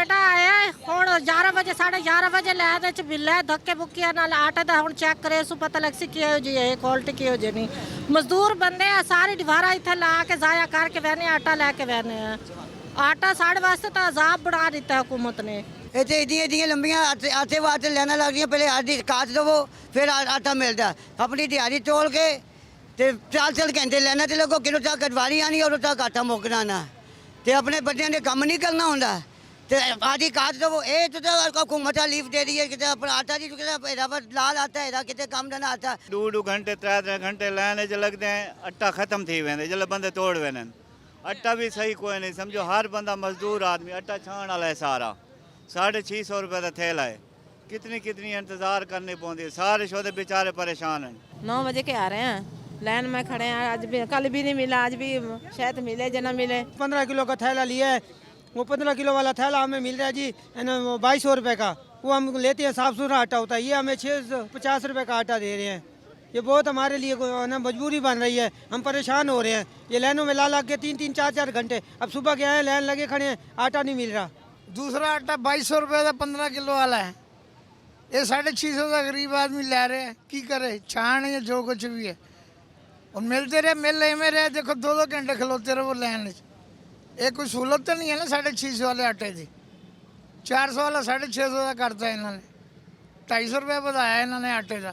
ਸਾਡਾ ਆਇਆ ਹੁਣ 11 ਵਜੇ 11:30 ਵਜੇ ਲੈ ਦੇ ਚ ਮਿਲਿਆ ਧੱਕੇ ਬੁੱਕੀਆਂ ਨਾਲ ਆਟੇ ਦਾ ਹੁਣ ਚੈੱਕ ਕਰੇ ਸੋ ਪਤਾ ਲੱਗ ਸੀ ਕਿਹੋ ਜੀ ਹੈ ਕੁਆਲਿਟੀ ਕਿਹੋ ਜੀ ਨਹੀਂ ਮਜ਼ਦੂਰ ਬੰਦੇ ਆ ਸਾਰੀ ਦੀਵਾਰਾਂ ਇੱਥੇ ਲਾ ਕੇ ਜ਼ਾਇਆ ਕਰਕੇ ਵੈਨੇ ਆਟਾ ਲੈ ਕੇ ਵੈਨੇ ਆ ਆਟਾ ਸਾਡੇ ਵਾਸਤੇ ਤਾਂ ਅਜ਼ਾਬ ਬਣਾ ਦਿੱਤਾ हुकूमत ने ਇੱਥੇ ਏਡੀਆਂ ਲੰਬੀਆਂ ਆਟੇ ਵਾਸਤੇ ਲੈਣਾ ਲੱਗਦੀਆਂ ਪਹਿਲੇ ਆਦੀ ਕਾਟ ਦੇਵੋ ਫਿਰ ਆਟਾ ਮਿਲਦਾ ਆਪਣੀ ਦਿਹਾੜੀ ਤੋਲ ਕੇ ਤੇ 4 ਘੰਟੇ ਲੈਣਾ ਤੇ ਲੋਕੋ ਕਿਲੋ ਤੱਕ ਕਟਵਾਰੀ ਆਣੀ ਉਦੋਂ ਤੱਕ ਆਟਾ ਮੁੱਕਣਾ ਨਾ ਤੇ ਆਪਣੇ ਬੱਚਿਆਂ ਦੇ ਕੰਮ ਨਹੀਂ ਕਰਨਾ ਹੁੰਦਾ ਤੇ ਆਦੀ ਕਾਟ ਦੇਵੋ ਇਹ ਤਾਂ हुकूमत लीफ दे रही है किते अपना आटा जी किते लाल आता है किते काम देना आता 2 घंटे 3 घंटे लाइन च लगते हैं आटा खत्म थी वेंदे जल्द बंदे तोड़ वेंदे आटा भी सही कोई नहीं समझो हर बंदा मजदूर आदमी आटा छाण वाला है सारा 650 रुपये का थैला है कितनी इंतजार करनी पौंदी है सारे शोधे बेचारे परेशान हैं 9 बजे के आ रहे हैं लाइन में खड़े हैं आज भी कल भी नहीं मिला आज भी शायद मिले जना मिले 15 किलो का थैला लिया है वो 15 किलो वाला थैला हमें मिल रहा है जी 2200 रुपये का वो हम लेते हैं साफ सुथरा आटा होता है ये हमें 650 रुपये का आटा दे रहे हैं ये बहुत हमारे लिए ना मजबूरी बन रही है हम परेशान हो रहे हैं ये लाइनों में ला के 3-3 4-4 घंटे अब सुबह के आए लाइन लगे खड़े हैं आटा नहीं मिल रहा दूसरा आटा 2200 रुपये का 15 किलो वाला है ये 650 का गरीब आदमी ले रहे हैं की करे छाण या जो कुछ भी है और मिलते रहे मिल में रहे देखो 2-2 घंटे खलोते रहे वो लाइन ये कोई सहूलत तो नहीं है ना 650 वाले आटे की 400 वाला 650 का करता है इन्होंने 250 रुपये बताया इन्होंने आटे का